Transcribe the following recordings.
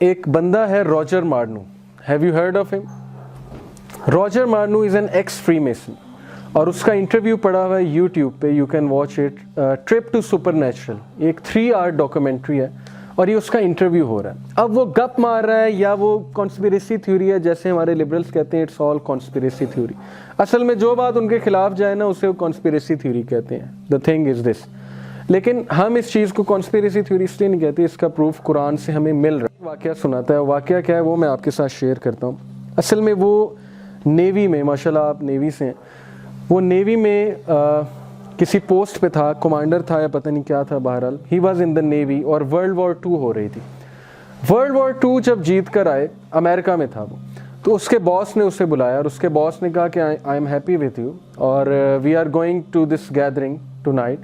एक बंदा है Roger Marnu. Have you heard of him? Roger Marnu is an ex freemason और उसका इंटरव्यू पड़ा हुआ है यूट्यूब पे. You can watch it. Trip to supernatural, एक 3 आवर डॉक्यूमेंट्री है और ये उसका इंटरव्यू हो रहा है. अब वो गप मार रहा है या वो कॉन्स्पिरेसी थ्योरी है, जैसे हमारे लिबरल्स कहते हैं इट्स ऑल कॉन्स्पिरेसी थ्योरी. असल में जो बात उनके खिलाफ जाए ना उसे वो कॉन्स्पिरेसी थ्योरी कहते हैं. The thing is this. लेकिन हम इस चीज़ को कॉन्स्पिरेसी थ्योरी इसलिए नहीं कहते, इसका प्रूफ कुरान से हमें मिल रहा है. वाक़या सुनाता है. वाक़या क्या है वो मैं आपके साथ शेयर करता हूँ. असल में वो नेवी में, माशाल्लाह आप नेवी से हैं, वो नेवी में किसी पोस्ट पे था, कमांडर था या पता नहीं क्या था. बहरहाल he was in the navy और वर्ल्ड वॉर 2 हो रही थी. वर्ल्ड वॉर 2 जब जीत कर आए, अमेरिका में था वो, तो उसके बॉस ने उसे बुलाया और उसके बॉस ने कहा कि I am happy with you और we are going to this gathering tonight.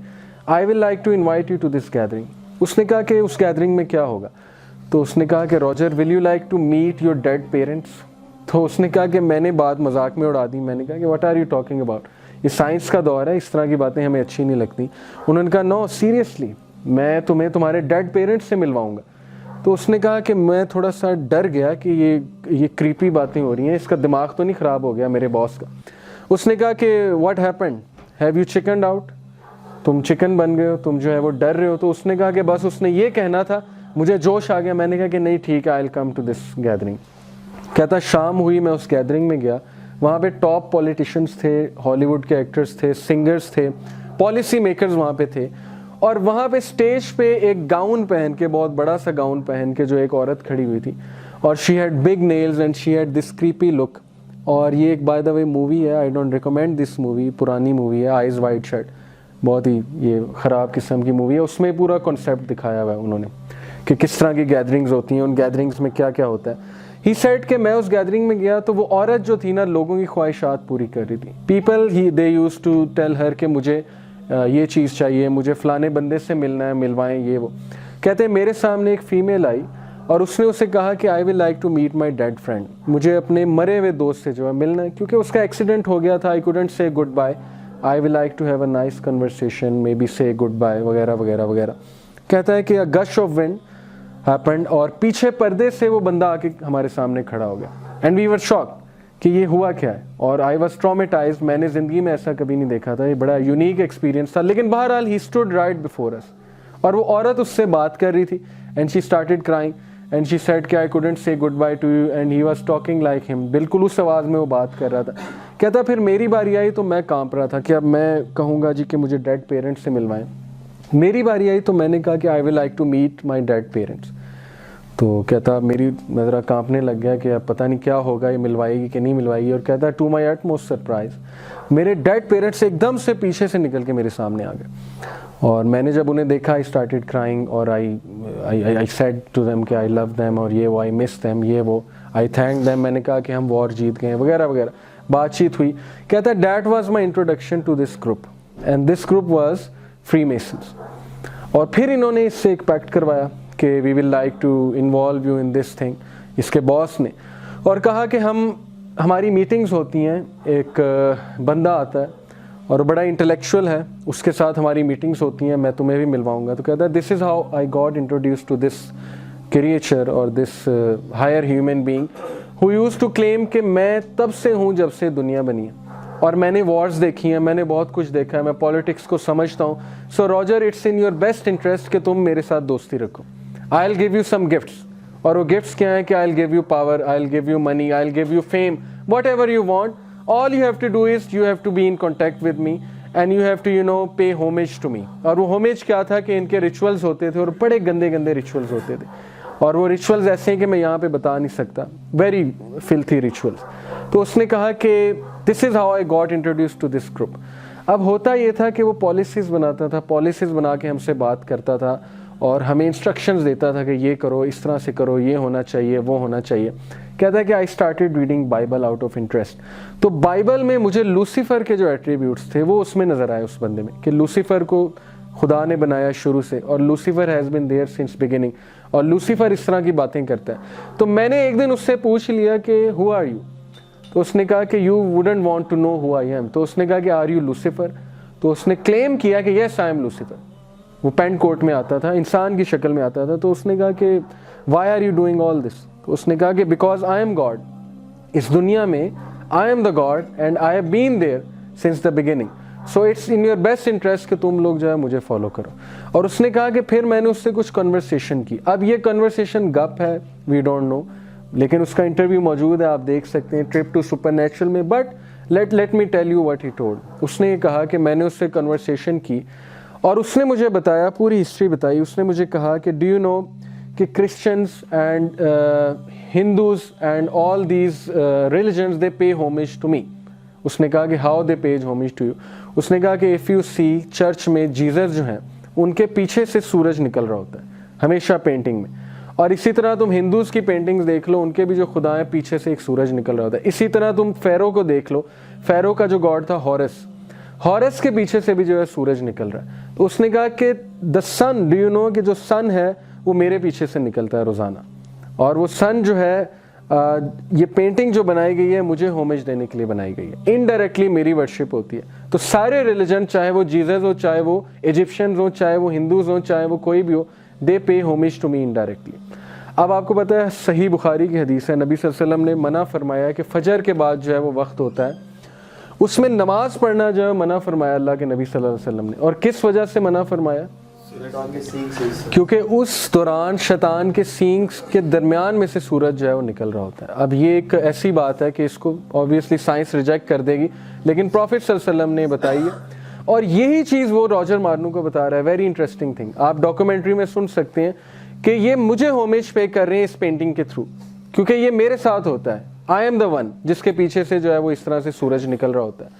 I will like to invite you to this gathering. उसने कहा कि उस गैदरिंग में क्या होगा? तो उसने कहा कि Roger will you like to meet your dead parents. तो उसने कहा कि मैंने बात मजाक में उड़ा दी. मैंने कहा कि what are you talking about, ये साइंस का दौर है, इस तरह की बातें हमें अच्छी नहीं लगती. उन्होंने कहा नो सीरियसली, मैं तुम्हें तुम्हारे डेड पेरेंट्स से मिलवाऊंगा. तो उसने कहा कि मैं थोड़ा सा डर गया कि ये क्रीपी बातें हो रही हैं, इसका दिमाग तो नहीं ख़राब हो गया मेरे बॉस का. उसने कहा कि what happened, have you chickened out, तुम चिकन बन गए हो, तुम जो है वो डर रहे हो. तो उसने कहा कि बस उसने ये कहना था, मुझे जोश आ गया. मैंने कहा कि नहीं ठीक है, I will come to this gathering. कहता शाम हुई, मैं उस गैदरिंग में गया. वहाँ पे टॉप पॉलिटिशियंस थे, हॉलीवुड के एक्टर्स थे, सिंगर्स थे, पॉलिसी मेकर्स वहाँ पे थे. और वहाँ पे स्टेज पे एक गाउन पहन के, बहुत बड़ा सा गाउन पहन के जो एक औरत खड़ी हुई थी और she had big nails and she had this creepy look. और ये एक बाय द वे मूवी है, I don't recommend this movie, पुरानी मूवी है, आइज वाइड शट, बहुत ही ये ख़राब किस्म की मूवी है. उसमें पूरा कॉन्सेप्ट दिखाया हुआ है उन्होंने कि किस तरह की गैदरिंग्स होती हैं, उन गैदरिंग्स में क्या क्या होता है. ही सेड कि मैं उस गैदरिंग में गया तो वो औरत जो थी ना, लोगों की ख्वाहिशात पूरी कर रही थी. पीपल ही they use to tell her कि मुझे ये चीज़ चाहिए, मुझे फ़लाने बंदे से मिलना है, मिलवाएं ये वो. कहते हैं मेरे सामने एक फ़ीमेल आई और उसने उसे कहा कि I will like to meet my dead friend, मुझे अपने मरे हुए दोस्त से जो है मिलना है क्योंकि उसका एक्सीडेंट हो गया था. I couldn't say goodbye, I will like to have a nice conversation, maybe say goodbye वगैरह वगैरह वगैरह. कहता है कि a gush of wind happened और पीछे पर्दे से वो बंदा आके हमारे सामने खड़ा हो गया. एंड वी वर शॉक्ड कि ये हुआ क्या है. और आई वॉज ट्रॉमेटाइज्ड, मैंने ज़िंदगी में ऐसा कभी नहीं देखा था, ये बड़ा यूनिक एक्सपीरियंस था. लेकिन बहरहाल he stood right before us और वो औरत उससे बात कर रही थी. And she started crying and she said कि आई couldn't say good by two you and he was talking like him. बिल्कुल उस आवाज़ में वो बात कर रहा था. कहता फिर मेरी बारी आई तो मैं कांप रहा था कि अब मैं कहूँगा जी कि मुझे डेड पेरेंट्स से मिलवाएं. मेरी बारी आई तो मैंने कहा कि I will like to meet my dead parents. तो कहता मेरी नज़रा कांपने लग गया कि अब पता नहीं क्या होगा, ये मिलवाएगी कि नहीं मिलवाएगी. और कहता टू माई एटमोस्ट सरप्राइज मेरे डेड पेरेंट्स एकदम से पीछे से निकल के मेरे सामने आ गए. और मैंने जब उन्हें देखा आई स्टार्टेड क्राइंग और आई सेड टू देम कि आई लव देम और ये वो, आई मिस देम ये वो, आई थैंक देम. मैंने कहा कि हम वॉर जीत गए वगैरह वगैरह. बातचीत हुई. कहता that was my introduction to this group and this group was Freemasons. और फिर इन्होंने इससे एक पैक्ट करवाया कि we will like to involve you in this thing, इसके बॉस ने. और कहा कि हमारी मीटिंग्स होती हैं, एक बंदा आता है और बड़ा इंटेलेक्चुअल है, उसके साथ हमारी मीटिंग्स होती हैं, मैं तुम्हें भी मिलवाऊंगा. तो कहता है this is how I got introduce to this creature और this higher human being who use to claim कि मैं तब से हूँ जब से दुनिया बनी है और मैंने वॉर्स देखी हैं, मैंने बहुत कुछ देखा है, मैं पॉलिटिक्स को समझता हूँ. So Roger it's in your best interest कि तुम मेरे साथ दोस्ती रखो. I will give you some gifts. और वो गिफ्ट्स क्या हैं कि I will give you power, I will give you money, I will give you fame, whatever you want. All you have to do is you have to be in contact with me and you have to you know pay homage to me. और वो homage क्या था कि इनके rituals होते थे और बड़े गंदे गंदे रिचुअल्स होते थे. और वो रिचुअल्स ऐसे हैं कि मैं यहाँ पे बता नहीं सकता, वेरी फिल्थी रिचुअल्स. तो उसने कहा कि this is how I got introduce to this group. अब होता ये था कि वो पॉलिसीज़ बनाता था, पॉलिसीज़ बना के हमसे बात करता था और हमें इंस्ट्रक्शंस देता था कि ये करो, इस तरह से करो, ये होना चाहिए, वो होना चाहिए. कहता है कि I started reading Bible out of interest. तो बाइबल में मुझे लूसीफर के जो एट्रीब्यूट्स थे वो उसमें नज़र आए उस बंदे में कि लूसीफर को खुदा ने बनाया शुरू से और Lucifer has been there since beginning और लूसीफर इस तरह की बातें करता है. तो मैंने एक दिन उससे पूछ लिया कि हु आर यू. तो उसने कहा कि you wouldn't want to know who I am. तो उसने कहा कि आर यू लूसीफर. तो उसने क्लेम किया कि यस आई एम लूसीफर. वो पेंट कोट में आता था, इंसान की शक्ल में आता था. तो उसने कहा कि why are you doing all this? तो उसने कहा कि बिकॉज आई एम गॉड, इस दुनिया में I am the God and I have been there since the beginning, so it's in your best interest कि तुम लोग जो है मुझे फॉलो करो। और उसने कहा कि फिर मैंने उससे कुछ कन्वर्सेशन की। अब ये कन्वर्सेशन गप है, वी डोंट नो, लेकिन उसका इंटरव्यू मौजूद है, आप देख सकते हैं ट्रिप टू सुपरनैचुरल में। But let me tell you what he told. उसने ये कहा कि मैंने उससे कन्वर्सेशन की और उसने मुझे बताया, पूरी हिस्ट्री बताई। उसने मुझे कहा कि डू यू नो कि Christians and Hindus and all these religions they pay homage to me. उसने कहा कि how they pays homage to you. उसने कहा कि इफ़ यू सी चर्च में जीसस जो हैं उनके पीछे से सूरज निकल रहा होता है हमेशा पेंटिंग में, और इसी तरह तुम हिंदूज़ की पेंटिंग्स देख लो, उनके भी जो खुदा हैं पीछे से एक सूरज निकल रहा होता है। इसी तरह तुम फ़ेरो को देख लो, फ़ेरो का जो गॉड था हॉरस के पीछे से भी जो है सूरज निकल रहा है। तो उसने कहा कि the sun, do you know कि जो सन है वो मेरे पीछे से निकलता है रोज़ाना, और वो सन जो है ये पेंटिंग जो बनाई गई है मुझे होमेज देने के लिए बनाई गई है, इनडायरेक्टली मेरी वर्शिप होती है। तो सारे रिलीजन, चाहे वो जीसस हो, चाहे वो इजिप्शियंस हो, चाहे वो हिंदूज हो, चाहे वो कोई भी हो, दे pay homage to me indirectly. अब आपको पता है सही बुखारी की हदीस है, नबी सल्लल्लाहु अलैहि वसल्लम ने मना फरमाया कि फजर के बाद जो है वो वक्त होता है, उसमें नमाज पढ़ना जो है मना फरमाया अल्लाह के नबी सल्लल्लाहु अलैहि वसल्लम ने। और किस वजह से मना फरमाया? क्योंकि उस दौरान शैतान के सींग्स के दरमियान में से सूरज जो है वो निकल रहा होता है। अब ये एक ऐसी बात है कि इसको ऑब्वियसली साइंस रिजेक्ट कर देगी, लेकिन प्रॉफिट सल्लल्लाहु अलैहि वसल्लम ने बताई है, और यही चीज़ वो रॉजर मार्नू को बता रहा है। वेरी इंटरेस्टिंग थिंग, आप डॉक्यूमेंट्री में सुन सकते हैं कि ये मुझे होमेज पे कर रहे हैं इस पेंटिंग के थ्रू, क्योंकि ये मेरे साथ होता है। आई एम द वन जिसके पीछे से जो है वो इस तरह से सूरज निकल रहा होता है।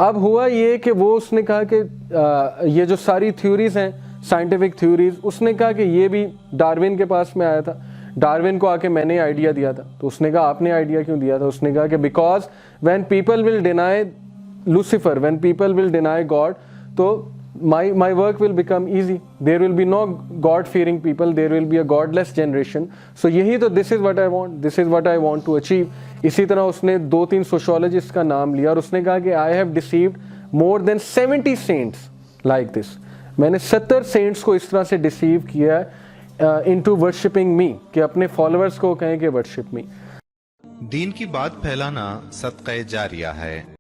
अब हुआ ये कि वो उसने कहा कि ये जो सारी थ्योरीज हैं, साइंटिफिक थ्योरीज, उसने कहा कि ये भी डार्विन के पास में आया था, डार्विन को आके मैंने आइडिया दिया था। तो उसने कहा आपने आइडिया क्यों दिया था? उसने कहा कि because when people will deny Lucifer, when people will deny God, तो my work will become easy. There will be no God fearing people, there will be a godless generation. So यही तो, this is what I want, this is what I want to achieve. इसी तरह उसने 2-3 sociologist का नाम लिया और उसने कहा कि I have deceived more than 70 saints like this. मैंने 70 सेंट्स को इस तरह से डिसीव किया into worshipping me, कि अपने फॉलोअर्स को कहें कि वर्शिप मी। दीन की बात फैलाना सदक़े जारिया है।